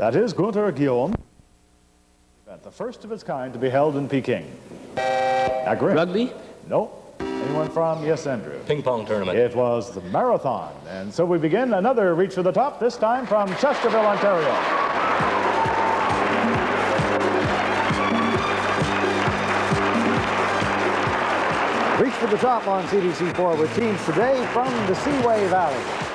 That is Gunter Guillaume. The first of its kind to be held in Peking. Agri? Rugby? No. Anyone from? Yes, Andrew. Ping pong tournament. It was the marathon. And so we begin another reach for the top, this time from Chesterville, Ontario. Reach for the top on CBC4 with teams today from the Seaway Valley.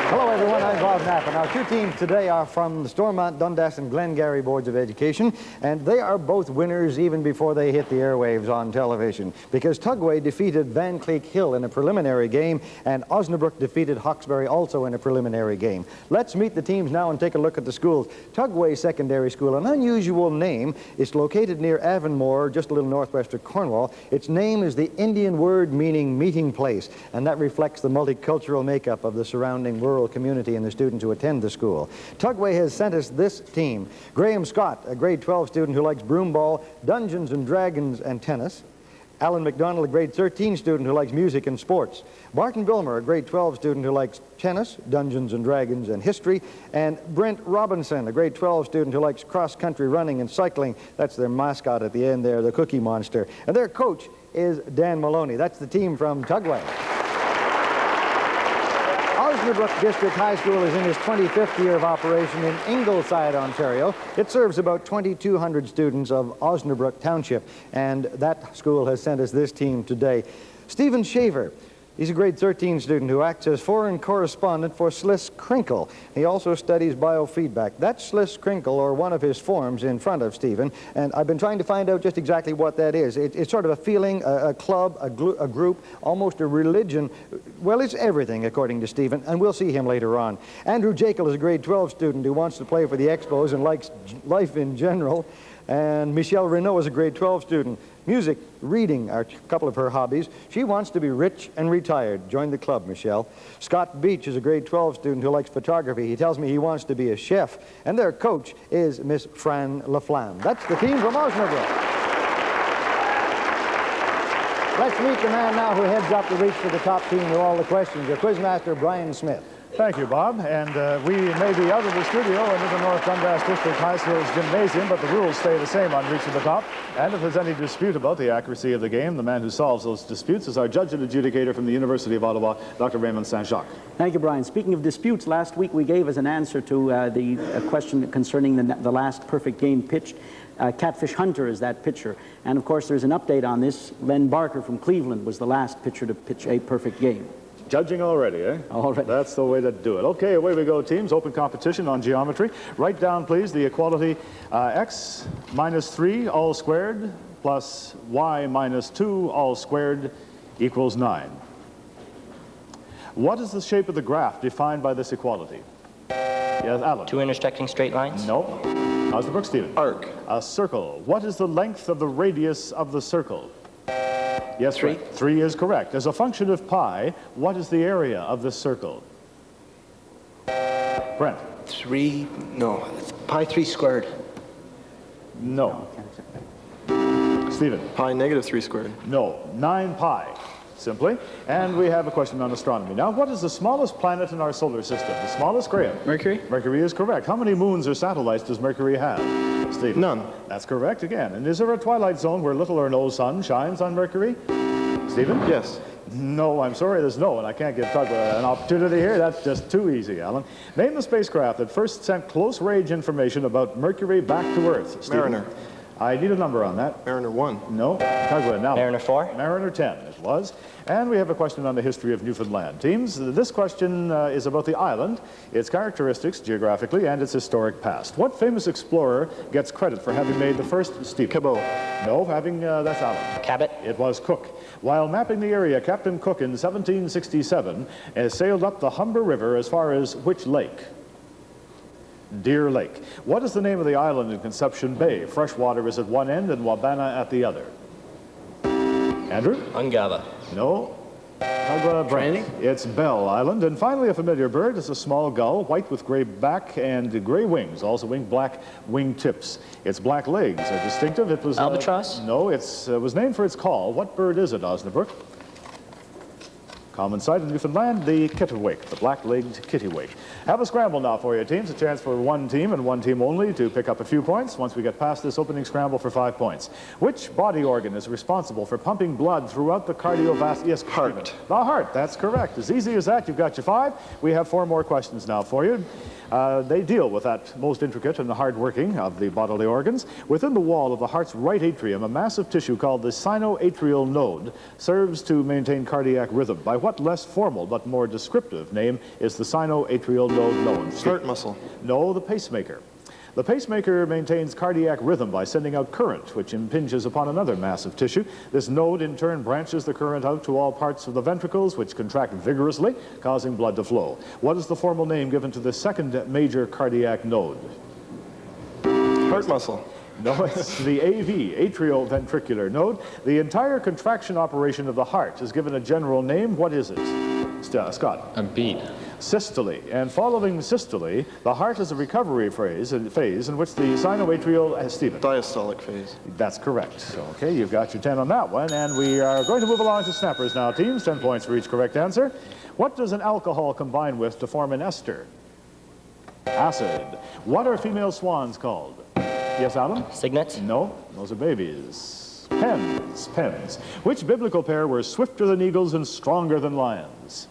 Hello everyone, I'm Bob Knapp, and our two teams today are from the Stormont, Dundas and Glengarry Boards of Education, and they are both winners even before they hit the airwaves on television, because Tagwi defeated Van Cleek Hill in a preliminary game, and Osnabrück defeated Hawkesbury also in a preliminary game. Let's meet the teams now and take a look at the schools. Tagwi Secondary School, an unusual name. It's located near Avonmore, just a little northwest of Cornwall. Its name is the Indian word meaning meeting place, and that reflects the multicultural makeup of the surrounding rural community and the students who attend the school. Tagwi has sent us this team. Graham Scott, a grade 12 student who likes broomball, Dungeons and Dragons and tennis. Alan McDonald, a grade 13 student who likes music and sports. Barton Bilmer, a grade 12 student who likes tennis, Dungeons and Dragons and history. And Brent Robinson, a grade 12 student who likes cross-country running and cycling. That's their mascot at the end there, the Cookie Monster. And their coach is Dan Maloney. That's the team from Tagwi. Osnabrück District High School is in its 25th year of operation in Ingleside, Ontario. It serves about 2,200 students of Osnabrück Township, and that school has sent us this team today. Stephen Shaver. He's a grade 13 student who acts as foreign correspondent for Sliss Crinkle. He also studies biofeedback. That's Sliss Crinkle, or one of his forms, in front of Stephen, and I've been trying to find out just exactly what that is. It's sort of a feeling, a club, a group, almost a religion. Well, it's everything, according to Stephen, and we'll see him later on. Andrew Jekyll is a grade 12 student who wants to play for the Expos and likes life in general. And Michelle Renault is a grade 12 student. Music, reading are a couple of her hobbies. She wants to be rich and retired. Join the club, Michelle. Scott Beach is a grade 12 student who likes photography. He tells me he wants to be a chef. And their coach is Miss Fran Laflamme. That's the team from Osnabrück. Let's meet the man now who heads up the reach for the top team with all the questions, your quizmaster, Brian Smith. Thank you, Bob. And we may be out of the studio and in the North Dundas District High School's gymnasium, but the rules stay the same on Reach to the Top. And if there's any dispute about the accuracy of the game, the man who solves those disputes is our judge and adjudicator from the University of Ottawa, Dr. Raymond Saint-Jacques. Thank you, Brian. Speaking of disputes, last week we gave as an answer to the question concerning the last perfect game pitched. Catfish Hunter is that pitcher. And of course, there's an update on this. Len Barker from Cleveland was the last pitcher to pitch a perfect game. Judging already, eh? Already. That's the way to do it. Okay, away we go, teams. Open competition on geometry. Write down, please, the equality x minus 3 all squared plus y minus 2 all squared equals 9. What is the shape of the graph defined by this equality? Yes, Alan. Two intersecting straight lines? No. Osnabrück, Stephen. Arc. A circle. What is the length of the radius of the circle? Yes, 3. 3 is correct. As a function of pi, what is the area of this circle? Brent. 3, no, it's pi 3 squared. No. Stephen. Pi negative 3 squared. No. 9 pi, simply. And we have a question on astronomy. Now, what is the smallest planet in our solar system? The smallest, Graham? Mercury? Mercury is correct. How many moons or satellites does Mercury have? Stephen? None. That's correct again. And is there a twilight zone where little or no sun shines on Mercury? Stephen? Yes. No, I'm sorry, there's no, and I can't give Tugway an opportunity here. That's just too easy, Alan. Name the spacecraft that first sent close-range information about Mercury back to Earth. Stephen? Mariner. I need a number on that. Mariner 1. No. Tugway, now. Mariner 4? Mariner 10, it was. And we have a question on the history of Newfoundland. Teams, this question is about the island, its characteristics geographically, and its historic past. What famous explorer gets credit for having made the first steamer? Cabot. No, that's Alan. Cabot? It was Cook. While mapping the area, Captain Cook in 1767 sailed up the Humber River as far as which lake? Deer Lake. What is the name of the island in Conception Bay? Freshwater is at one end and Wabana at the other. Andrew? Ungava. No. Branding? It's Bell Island. And finally, a familiar bird is a small gull, white with gray back and gray wings, also black wing tips. Its black legs are distinctive. It was albatross? No, it was named for its call. What bird is it, Osnabrück? Common sight in Newfoundland, the kittiwake, the black-legged kittiwake. Have a scramble now for you teams. A chance for one team and one team only to pick up a few points once we get past this opening scramble for 5 points. Which body organ is responsible for pumping blood throughout the cardiovascular? Yes, Heart. The heart, that's correct. As easy as that, you've got your 5. We have 4 more questions now for you. They deal with that most intricate and hard working of the bodily organs. Within the wall of the heart's right atrium, a massive tissue called the sinoatrial node serves to maintain cardiac rhythm. By what less formal but more descriptive name is the sinoatrial node known? Heart muscle. No, the pacemaker. The pacemaker maintains cardiac rhythm by sending out current, which impinges upon another massive tissue. This node, in turn, branches the current out to all parts of the ventricles, which contract vigorously, causing blood to flow. What is the formal name given to the second major cardiac node? Heart muscle. No, it's the AV, atrioventricular node. The entire contraction operation of the heart is given a general name. What is it? Scott? A beat. Systole. And following systole, the heart is a recovery phase in which the sinoatrial, Stephen. Diastolic phase. That's correct. Okay, you've got your 10 on that one, and we are going to move along to snappers now, teams. 10 points for each correct answer. What does an alcohol combine with to form an ester? Acid. What are female swans called? Yes, Adam? Cygnets. No, those are babies. Pens. Which biblical pair were swifter than eagles and stronger than lions?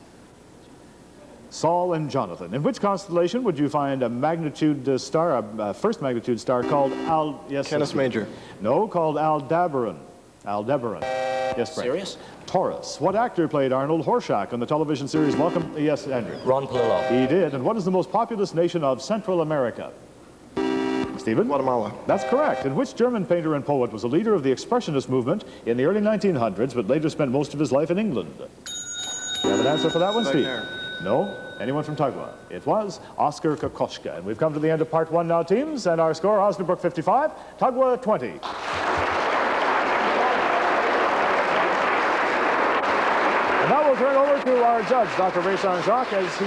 Saul and Jonathan. In which constellation would you find a magnitude star, a first magnitude star called Canis Major. No, called Aldebaran. Yes, Frank. Serious? Taurus. What actor played Arnold Horshack on the television series Welcome? Yes, Andrew. Ron Palillo. He did. And what is the most populous nation of Central America? Stephen? Guatemala. That's correct. And which German painter and poet was a leader of the Expressionist movement in the early 1900s, but later spent most of his life in England? You have an answer for that one, Steve? No? Anyone from Tagwi? It was Oscar Kokoschka. And we've come to the end of part 1 now, teams, and our score, Osnabrück 55, Tagwi 20. And now we'll turn over to our judge, Dr. Vincent Jacques, as he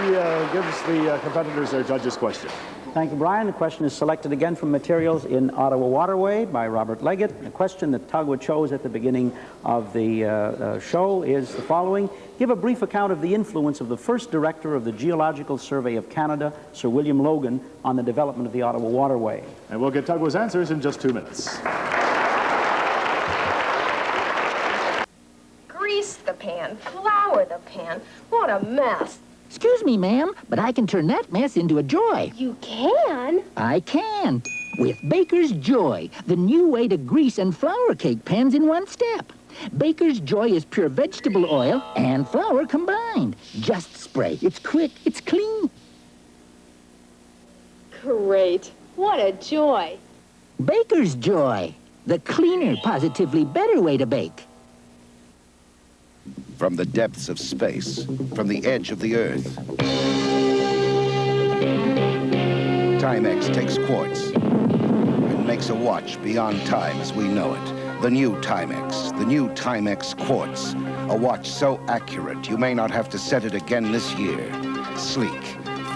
gives the competitors their judge's question. Thank you, Brian. The question is selected again from materials in Ottawa Waterway by Robert Leggett. The question that Tagwi chose at the beginning of the show is the following. Give a brief account of the influence of the first director of the Geological Survey of Canada, Sir William Logan, on the development of the Ottawa Waterway. And we'll get Tagwi's answers in just 2 minutes. Grease the pan, flour the pan. What a mess. Excuse me, ma'am, but I can turn that mess into a joy. You can? I can. With Baker's Joy, the new way to grease and flour cake pans in one step. Baker's Joy is pure vegetable oil and flour combined. Just spray. It's quick. It's clean. Great. What a joy. Baker's Joy, the cleaner, positively better way to bake. From the depths of space, from the edge of the earth, Timex takes quartz and makes a watch beyond time as we know it. The new Timex Quartz. A watch so accurate you may not have to set it again this year. Sleek,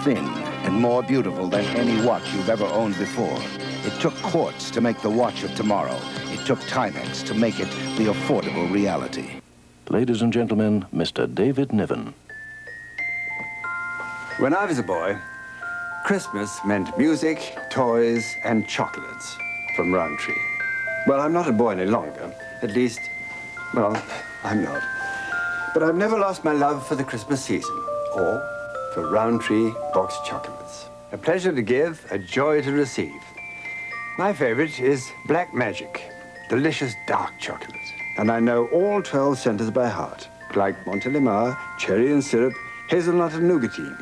thin, and more beautiful than any watch you've ever owned before. It took quartz to make the watch of tomorrow. It took Timex to make it the affordable reality. Ladies and gentlemen, Mr. David Niven. When I was a boy, Christmas meant music, toys, and chocolates from Roundtree. Well, I'm not a boy any longer. At least, well, I'm not. But I've never lost my love for the Christmas season, or for Roundtree boxed chocolates. A pleasure to give, a joy to receive. My favorite is Black Magic, delicious dark chocolate. And I know all 12 centers by heart, like Montélimar, cherry and syrup, hazelnut and nougatine.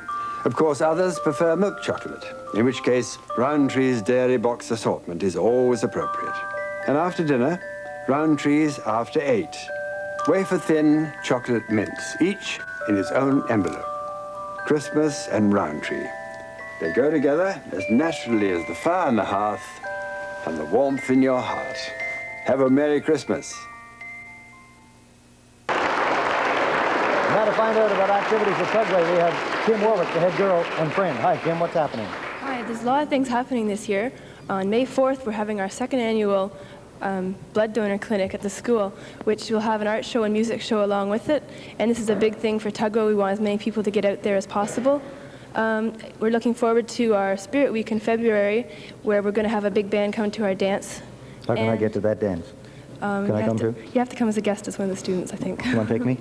Of course, others prefer milk chocolate, in which case Roundtree's dairy box assortment is always appropriate. And after dinner, Roundtree's after 8. Wafer-thin chocolate mints, each in its own envelope. Christmas and Roundtree. They go together as naturally as the fire on the hearth and the warmth in your heart. Have a Merry Christmas. Now to find out about activities at Tagwi, we have Kim Warwick, the head girl and friend. Hi, Kim, what's happening? Hi, there's a lot of things happening this year. On May 4th, we're having our second annual blood donor clinic at the school, which will have an art show and music show along with it. And this is a big thing for Tagwi. We want as many people to get out there as possible. We're looking forward to our Spirit Week in February, where we're going to have a big band come to our dance. How can I get to that dance? Can I come too? You have to come as a guest as one of the students, I think. You want to take me?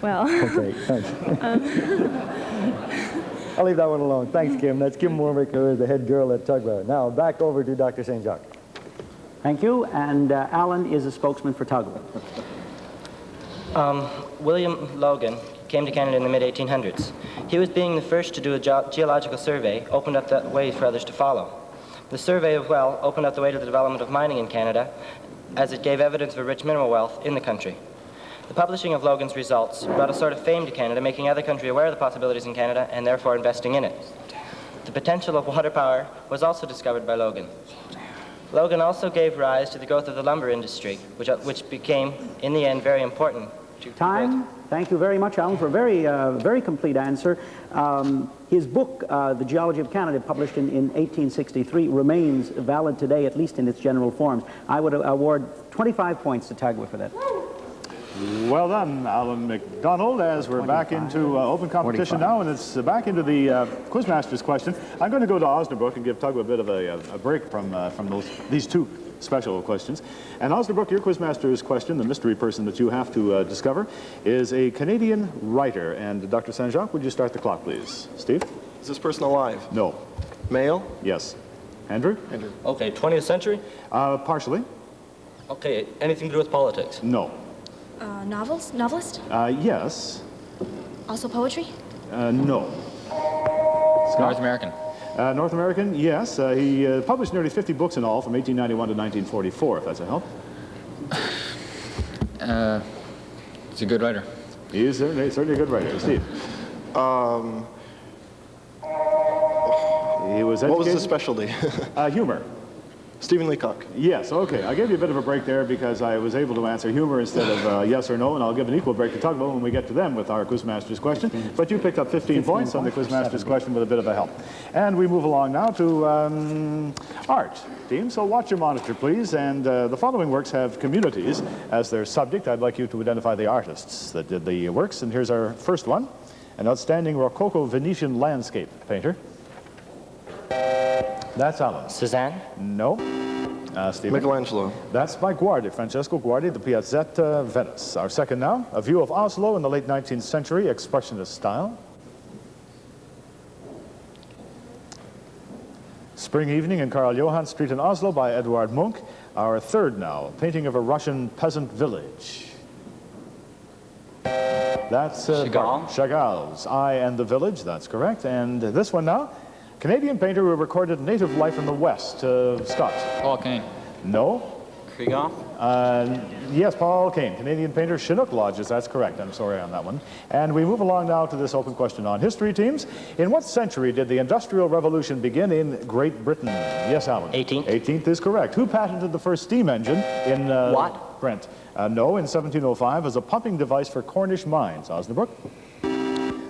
Well. Okay, thanks. I'll leave that one alone. Thanks, Kim. That's Kim Warwick, who is the head girl at Tagwi. Now, back over to Dr. St. Jacques. Thank you. And Alan is a spokesman for Tagwi. William Logan came to Canada in the mid-1800s. He was being the first to do a geological survey, opened up the way for others to follow. The survey of well opened up the way to the development of mining in Canada, as it gave evidence of a rich mineral wealth in the country. The publishing of Logan's results brought a sort of fame to Canada, making other countries aware of the possibilities in Canada and therefore investing in it. The potential of water power was also discovered by Logan. Logan also gave rise to the growth of the lumber industry, which became, in the end, very important. Time. Thank you very much, Alan, for a very complete answer. His book, The Geology of Canada, published in 1863, remains valid today, at least in its general forms. I would award 25 points to Tagwi for that. Well done, Alan McDonald, as we're back into open competition 45. now, and it's back into the Quizmaster's question. I'm going to go to Osnabrück and give Tagwi a bit of a break from these two special questions. And Osnabrück, your Quizmaster's question, the mystery person that you have to discover, is a Canadian writer. And Dr. St. Jacques, would you start the clock, please? Steve? Is this person alive? No. Male? Yes. Andrew? Andrew. Okay, 20th century? Partially. Okay, anything to do with politics? No. Novelist? Yes. Also poetry? No. Scott? North American. North American, yes. He published nearly 50 books in all from 1891 to 1944, if that's a help. He's a good writer. He is certainly a good writer. Steve? He was educated. What was his specialty? Humor. Stephen Leacock. Yes, okay. I gave you a bit of a break there because I was able to answer humor instead of yes or no, and I'll give an equal break to Tagwi when we get to them with our Quizmaster's question. But you picked up 15 points on the Quizmaster's question with a bit of a help. And we move along now to art team. So watch your monitor, please. And the following works have communities as their subject. I'd like you to identify the artists that did the works. And here's our first one, an outstanding Rococo Venetian landscape painter. That's Alan. Cézanne? No. Stephen? Michelangelo. That's by Guardi, Francesco Guardi, the Piazzetta, Venice. Our second now, a view of Oslo in the late 19th century, expressionist style. Spring Evening in Karl Johan Street in Oslo by Eduard Munch. Our third now, a painting of a Russian peasant village. That's Chagall's I and the Village, that's correct. And this one now, Canadian painter who recorded native life in the West. Scott? Paul Kane. No. Krieghoff? Yes, Paul Kane, Canadian painter, Chinook Lodges, that's correct. I'm sorry on that one. And we move along now to this open question on history teams. In what century did the Industrial Revolution begin in Great Britain? Yes, Alan? 18th. 18th is correct. Who patented the first steam engine in... Watt? Brent. No, in 1705 as a pumping device for Cornish mines. Osnabrück?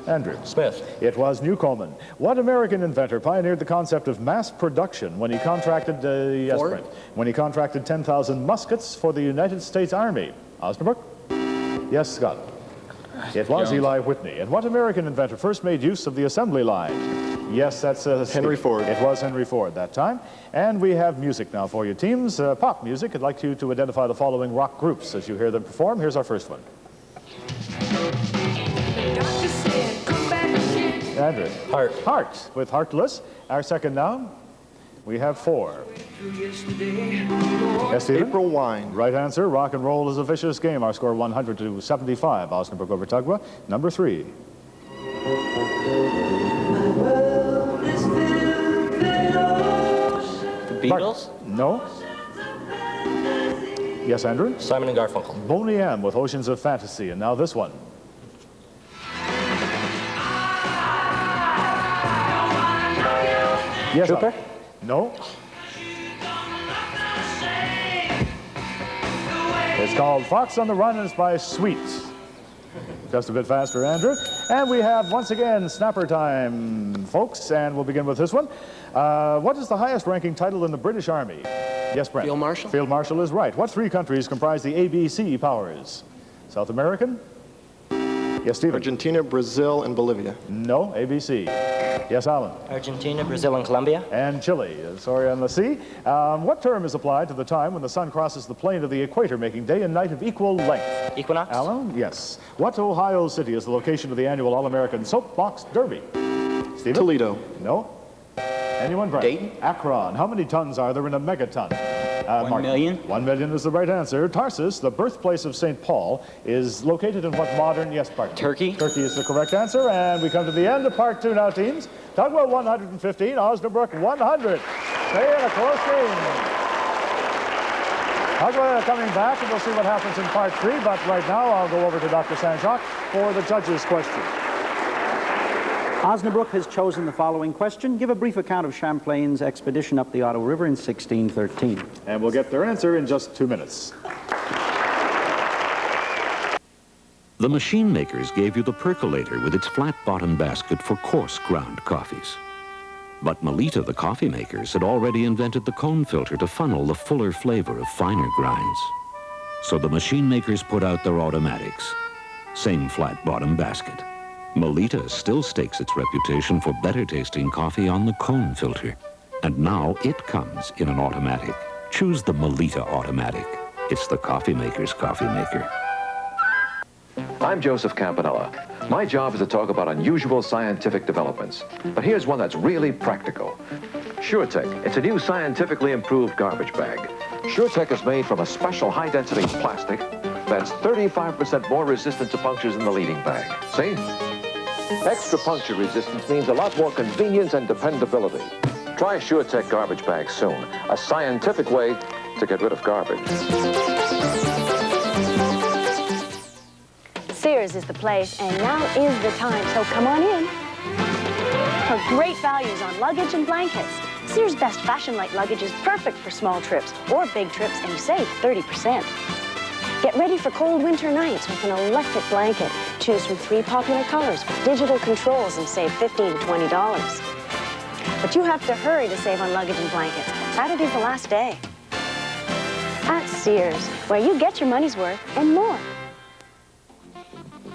Andrew? Smith. It was Newcomen. What American inventor pioneered the concept of mass production when he contracted, yes, Ford? Brent, when he contracted 10,000 muskets for the United States Army? Osnabrück? Yes, Scott. It was Jones. Eli Whitney. And what American inventor first made use of the assembly line? Yes, that's Henry Ford. It was Henry Ford that time. And we have music now for you teams. Pop music. I'd like you to identify the following rock groups as you hear them perform. Here's our first one. Andrew? Heart. Heart, with Heartless. Our second now, we have four. Yes, Stephen? April Wine. Right answer. Rock and roll is a vicious game. Our score 100 to 75. Osnabrück over Tagwi. Number 3. The Beatles? No. Yes, Andrew? Simon and Garfunkel. Boney M with Oceans of Fantasy. And now this one. Yes, Trooper? No. It's called Fox on the Run and it's by Sweets. Just a bit faster, Andrew. And we have, once again, snapper time, folks. And we'll begin with this one. What is the highest ranking title in the British Army? Yes, Brent. Field Marshal? Field Marshal is right. What three countries comprise the ABC powers? South American? Yes, Stephen. Argentina, Brazil, and Bolivia. No, ABC. Yes, Alan. Argentina, Brazil, and Colombia. And Chile. Sorry, on the sea. What term is applied to the time when the sun crosses the plane of the equator, making day and night of equal length? Equinox. Alan? Yes. What Ohio city is the location of the annual All-American Soapbox Derby? Stephen? Toledo. No. Anyone? Brian? Dayton. Akron. How many tons are there in a megaton? 1 million. 1 million is the right answer. Tarsus, the birthplace of St. Paul, is located in what modern, yes, Bart? Turkey. Turkey is the correct answer, and we come to the end of part two now, teams. Tugwell 115, Osnabrück 100. Stay in a close game. Tugwell coming back, and we'll see what happens in part three, but right now I'll go over to Dr. Saint-Jacques for the judge's question. Osnabrück has chosen the following question. Give a brief account of Champlain's expedition up the Ottawa River in 1613. And we'll get their answer in just 2 minutes. The machine makers gave you the percolator with its flat-bottom basket for coarse ground coffees. But Melita, the coffee makers, had already invented the cone filter to funnel the fuller flavor of finer grinds. So the machine makers put out their automatics. Same flat-bottom basket. Melita still stakes its reputation for better tasting coffee on the cone filter. And now it comes in an automatic. Choose the Melita Automatic. It's the coffee maker's coffee maker. I'm Joseph Campanella. My job is to talk about unusual scientific developments. But here's one that's really practical. SureTech. It's a new scientifically improved garbage bag. SureTech is made from a special high-density plastic that's 35% more resistant to punctures than the leading bag. See? Extra puncture resistance means a lot more convenience and dependability. Try SureTech garbage bags soon. A scientific way to get rid of garbage. Sears is the place, and now is the time, so come on in. For great values on luggage and blankets. Sears' best fashion light luggage is perfect for small trips or big trips, and you save 30%. Get ready for cold winter nights with an electric blanket. Choose from 3 popular colors with digital controls and save $15 to $20. But you have to hurry to save on luggage and blankets. Saturday's the last day. At Sears, where you get your money's worth and more.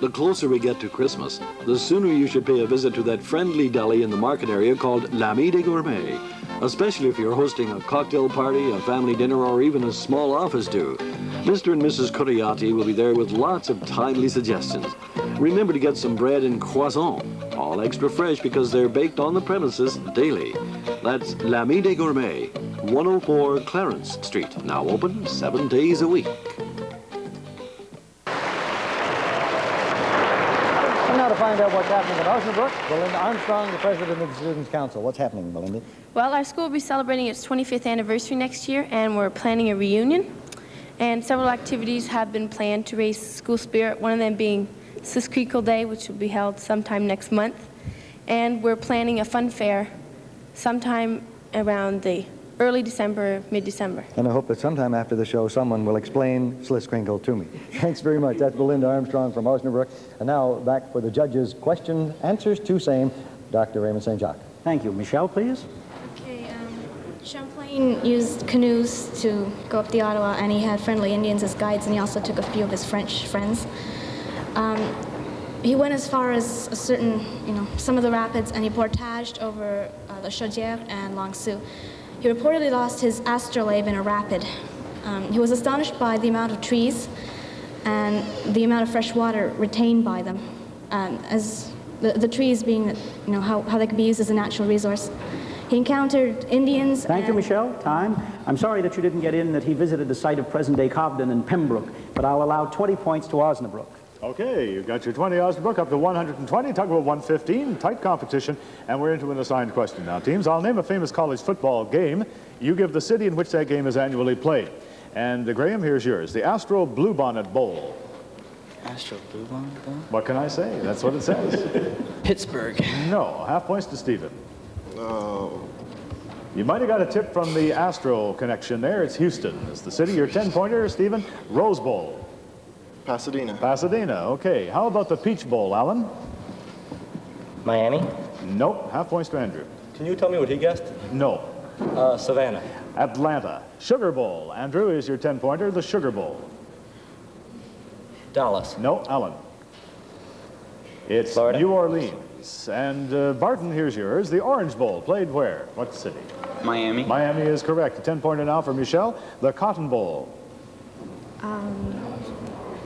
The closer we get to Christmas, the sooner you should pay a visit to that friendly deli in the market area called L'Ami des Gourmets, especially if you're hosting a cocktail party, a family dinner, or even a small office do. Mr. and Mrs. Curiati will be there with lots of timely suggestions. Remember to get some bread and croissant, all extra fresh because they're baked on the premises daily. That's L'Ami des Gourmets, 104 Clarence Street, now open 7 days a week. Now to find out what's happening at Osnabrück, Belinda Armstrong, the president of the Students' Council. What's happening, Belinda? Well, our school will be celebrating its 25th anniversary next year, and we're planning a reunion. And several activities have been planned to raise school spirit, one of them being Swiss Creekle Day, which will be held sometime next month. And we're planning a fun fair sometime around the early December, mid-December. And I hope that sometime after the show, someone will explain Sliss-Crinkle to me. Thanks very much. That's Belinda Armstrong from Osnabrück. And now back for the judges' question, answers to same, Dr. Raymond St. Jacques. Thank you. Michelle, please. Okay, Champlain used canoes to go up the Ottawa, and he had friendly Indians as guides, and he also took a few of his French friends. He went as far as a certain, some of the rapids, and he portaged over the Chaudière and Long Sault. He reportedly lost his astrolabe in a rapid. He was astonished by the amount of trees and the amount of fresh water retained by them, as the trees being, how they could be used as a natural resource. He encountered Indians. Thank you, Michelle. Time. I'm sorry that you didn't get in that he visited the site of present-day Cobden and Pembroke, but I'll allow 20 points to Osnabrück. Okay, you've got your 20, Osnabrück, up to 120, Tugwell 115, tight competition, and we're into an assigned question now, teams. I'll name a famous college football game. You give the city in which that game is annually played. And Graham, here's yours. The Astro Bluebonnet Bowl. Astro Bluebonnet Bowl? What can I say? That's what it says. Pittsburgh. No, half points to Stephen. Oh. You might have got a tip from the Astro connection there. It's Houston. It's the city. Your 10-pointer, Stephen. Rose Bowl. Pasadena. Pasadena, okay. How about the Peach Bowl, Alan? Miami? Nope. Half points to Andrew. Can you tell me what he guessed? No. Savannah. Atlanta. Sugar Bowl. Andrew is your 10-pointer, the Sugar Bowl. Dallas. No, Alan. It's Florida. New Orleans. And Barton, here's yours. The Orange Bowl played where? What city? Miami. Miami is correct. A 10-pointer now for Michelle. The Cotton Bowl.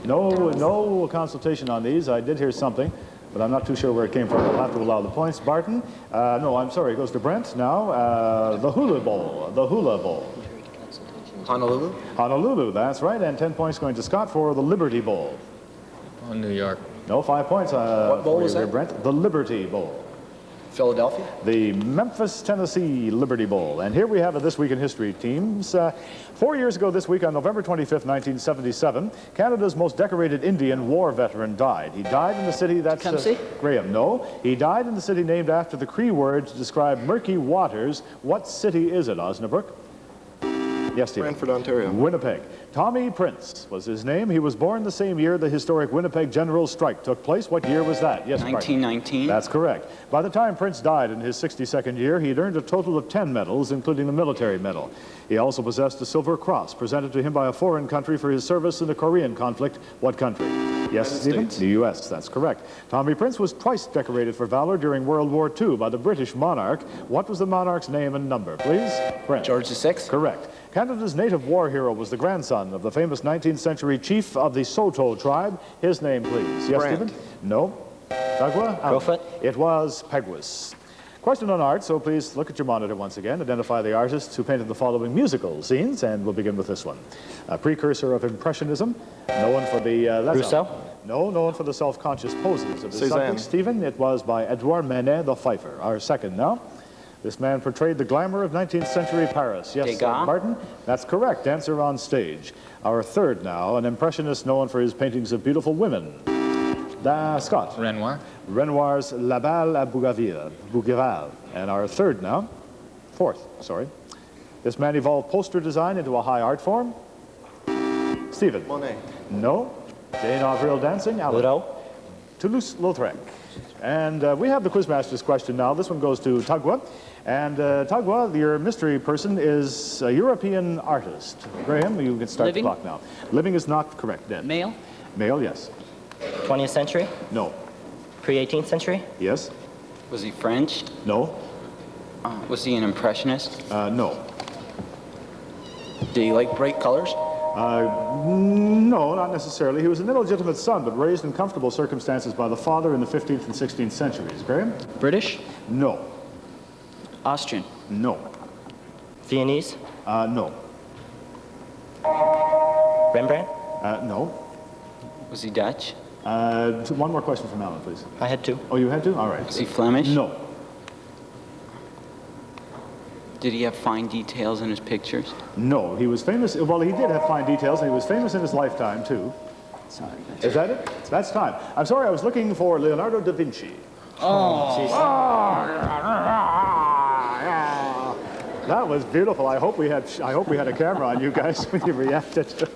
No consultation on these. I did hear something, but I'm not too sure where it came from. We'll have to allow the points. Barton. No, I'm sorry. It goes to Brent now. The Hula Bowl. The Hula Bowl. Honolulu? Honolulu, that's right. And 10 points going to Scott for the Liberty Bowl. Oh, New York. No, 5 points. What bowl was there, that? Brent? The Liberty Bowl. Philadelphia? The Memphis, Tennessee Liberty Bowl. And here we have a This Week in History teams. 4 years ago this week, on November 25th, 1977, Canada's most decorated Indian war veteran died. He died in the city that's... Graham, no. He died in the city named after the Cree word to describe murky waters. What city is it, Osnabrück? Yes, Steve. Brantford, Ontario. Winnipeg. Tommy Prince was his name. He was born the same year the historic Winnipeg General Strike took place. What year was that? Yes, 1919. That's correct. By the time Prince died in his 62nd year, he had earned a total of 10 medals, including the military medal. He also possessed a Silver Cross, presented to him by a foreign country for his service in the Korean conflict. What country? Yes, Stephen? The U.S., that's correct. Tommy Prince was twice decorated for valor during World War II by the British monarch. What was the monarch's name and number, please? Brent. George VI? Correct. Canada's native war hero was the grandson of the famous 19th century chief of the Saulteaux tribe. His name, please. Yes, Brant. Stephen? No. Tagwi? Crowfoot? It was Peguis. Question on art, so please look at your monitor once again. Identify the artists who painted the following musical scenes, and we'll begin with this one. A precursor of Impressionism, known for the... Rousseau? No, known for the self-conscious poses of the Cézanne. subject. Stephen, it was by Edouard Manet, the fifer. Our second now. This man portrayed the glamour of 19th century Paris. Yes, Degas? Martin? That's correct. Dancer on stage. Our third now, an impressionist known for his paintings of beautiful women. Scott. Renoir? Renoir's La Balle à Bougival. And our fourth, sorry. This man evolved poster design into a high art form. Stephen. Monet. No. Jane Avril dancing. Alan. Ludo? Toulouse-Lautrec. And we have the Quizmaster's question now. This one goes to Tagwi. And Tagwi, your mystery person is a European artist. Graham, you can start Living? the clock now. Living is not correct, Ned. Male? Male, yes. 20th century? No. Pre-18th century? Yes. Was he French? No. Was he an impressionist? No. Did he like bright colors? No, not necessarily. He was an illegitimate son, but raised in comfortable circumstances by the father in the 15th and 16th centuries. Graham? British? No. Austrian? No. Viennese? No. Rembrandt? No. Was he Dutch? One more question from Alan, please. I had two. Oh, you had to? All right. Was he Flemish? No. Did he have fine details in his pictures? No. He was famous. Well, he did have fine details, and he was famous in his lifetime, too. Sorry. Is that it? That's time. I'm sorry, I was looking for Leonardo da Vinci. That was beautiful. I hope we had a camera on you guys when you reacted.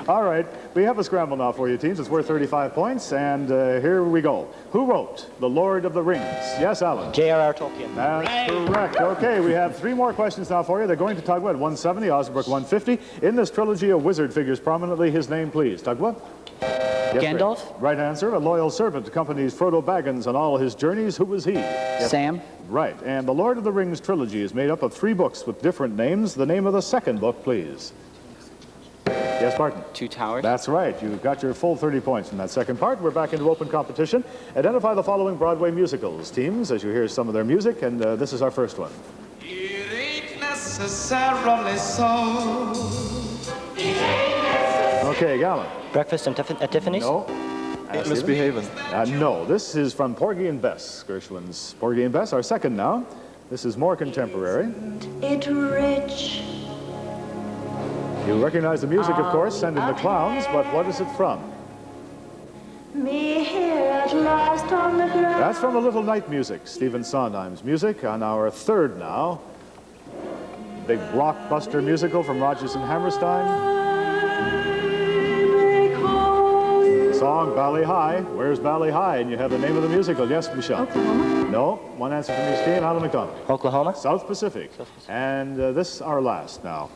All right, we have a scramble now for you teams. It's worth 35 points, and here we go. Who wrote The Lord of the Rings? Yes, Alan. J.R.R. Tolkien. That's correct. Okay, we have 3 more questions now for you. They're going to Tagwi at 170, Osnabrück 150. In this trilogy, a wizard figures prominently. His name, please. Tagwi? Yes, Gandalf? Right answer. A loyal servant accompanies Frodo Baggins on all his journeys. Who was he? Yes. Sam? Right. And the Lord of the Rings trilogy is made up of 3 books with different names. The name of the second book, please. Yes, Martin? Two Towers? That's right. You got your full 30 points in that second part. We're back into open competition. Identify the following Broadway musicals. Teams, as you hear some of their music, and this is our first one. It ain't necessarily so. Okay, Gallon. Breakfast at Tiffany's? No. Misbehaving. No. This is from Porgy and Bess, Gershwin's Porgy and Bess. Our second now. This is more contemporary. It rich. You recognize the music, of course, Sending the Clowns, but what is it from? Me here at last on the ground. That's from the Little Night Music, Stephen Sondheim's music. On our third now, big blockbuster musical from Rodgers and Hammerstein. A song Bally High. Where's Bally High? And you have the name of the musical. Yes, Michelle? Oklahoma? No. One answer from each team. Alan McDonald. Oklahoma? South Pacific. And this our last now.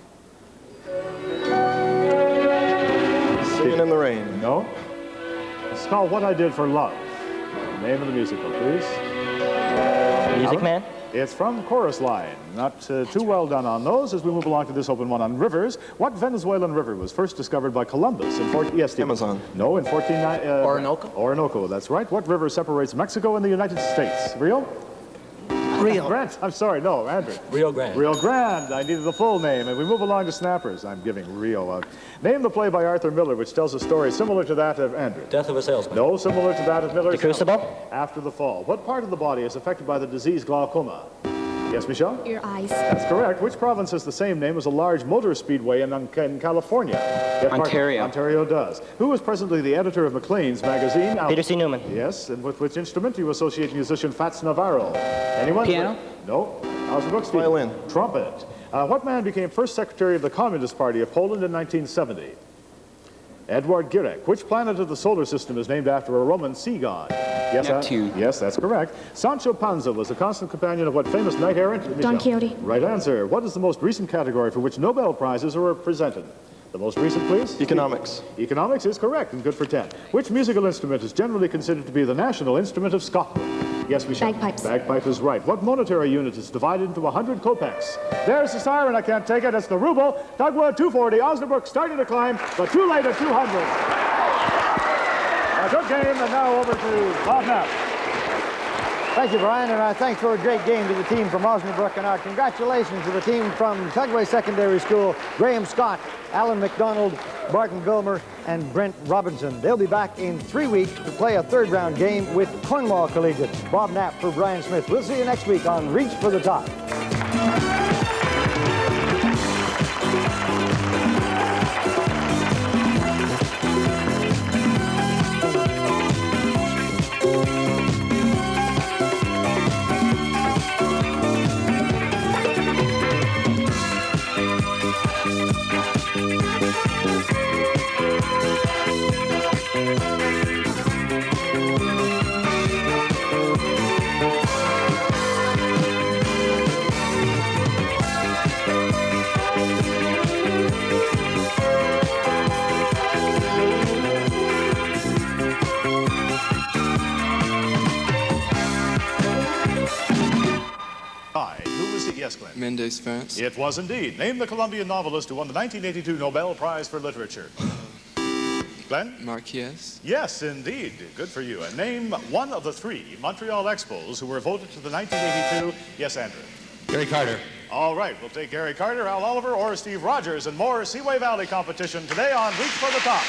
Singing in the Rain. No. It's called What I Did for Love. Name of the musical, please. Music Alan? Man? It's from Chorus Line. Not too well done on those as we move along to this open one on rivers. What Venezuelan river was first discovered by Columbus in Amazon. No, in 1490. Orinoco? Orinoco, that's right. What river separates Mexico and the United States? Rio? Rio. Brent, I'm sorry, no, Andrew. Rio Grande. Rio Grande, I needed the full name. And we move along to snappers. I'm giving Rio out. Name the play by Arthur Miller, which tells a story similar to that of Andrew. Death of a Salesman. No, similar to that of Miller's. The Crucible? After the Fall. What part of the body is affected by the disease glaucoma? Yes, Michelle? Your eyes. That's correct. Which province has the same name as a large motor speedway in California? Yes, Ontario. Ontario does. Who is presently the editor of Maclean's magazine? Peter C. Newman. Yes, and with which instrument do you associate musician Fats Navarro? Anyone? Piano? No. Osnabrück, Steve? Violin. Trumpet. What man became first secretary of the Communist Party of Poland in 1970? Edward Gierek. Which planet of the solar system is named after a Roman sea god? Yes, Neptune. Yes, that's correct. Sancho Panza was a constant companion of what famous knight errant? Don Michelle. Quixote. Right answer. What is the most recent category for which Nobel Prizes are presented? The most recent, please? Economics. Economics is correct and good for 10. Which musical instrument is generally considered to be the national instrument of Scotland? Yes, Michelle. Bagpipes. Bagpipe is right. What monetary unit is divided into 100 kopecks? There's the siren. I can't take it. It's the ruble. Tagwi 240. Osnabrück starting to climb, but too late at 200. A good game, and now over to Bob Knapp. Thank you, Brian, and our thanks for a great game to the team from Osnabrück, and our congratulations to the team from Tagwi Secondary School, Graham Scott, Alan McDonald, Barton Gilmer, and Brent Robinson. They'll be back in 3 weeks to play a third-round game with Cornwall Collegiate. Bob Knapp for Brian Smith. We'll see you next week on Reach for the Top. Yes, Glenn. Mendes, France. It was indeed. Name the Colombian novelist who won the 1982 Nobel Prize for Literature. Glenn? Marquez. Yes, indeed. Good for you. And name one of the 3 Montreal Expos who were voted to the 1982. Yes, Andrew. Gary Carter. All right, we'll take Gary Carter, Al Oliver, or Steve Rogers, and more Seaway Valley competition today on Reach for the Top.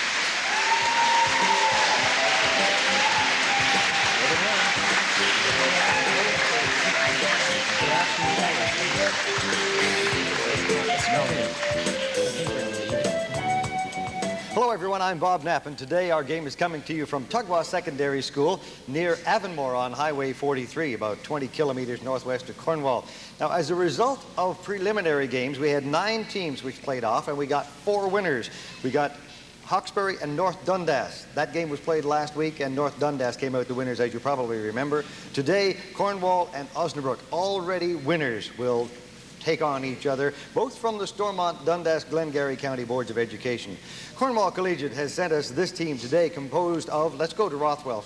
Hello, everyone. I'm Bob Knapp, and today our game is coming to you from Tagwi Secondary School near Avonmore on Highway 43, about 20 kilometers northwest of Cornwall. Now, as a result of preliminary games, we had 9 teams which played off, and we got 4 winners. We got Hawkesbury and North Dundas. That game was played last week, and North Dundas came out the winners, as you probably remember. Today, Cornwall and Osnabrück, already winners, will take on each other, both from the Stormont, Dundas, Glengarry County Boards of Education. Cornwall Collegiate has sent us this team today composed of, let's go to Rothwell,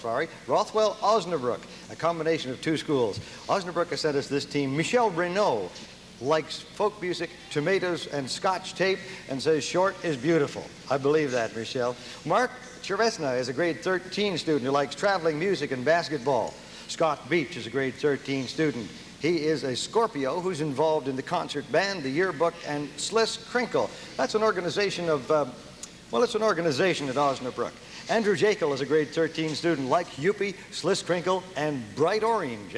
Rothwell, Osnabrück, a combination of 2 schools. Osnabrück has sent us this team. Michelle Renault likes folk music, tomatoes, and Scotch tape, and says short is beautiful. I believe that, Michelle. Mark Chervesna is a grade 13 student who likes traveling music and basketball. Scott Beach is a grade 13 student. He is a Scorpio who's involved in the concert band, the yearbook, and Sliss Crinkle. That's an organization of, well, it's an organization at Osnabrück. Andrew Jekyll is a grade 13 student like Yuppie, Sliss Crinkle, and Bright Orange.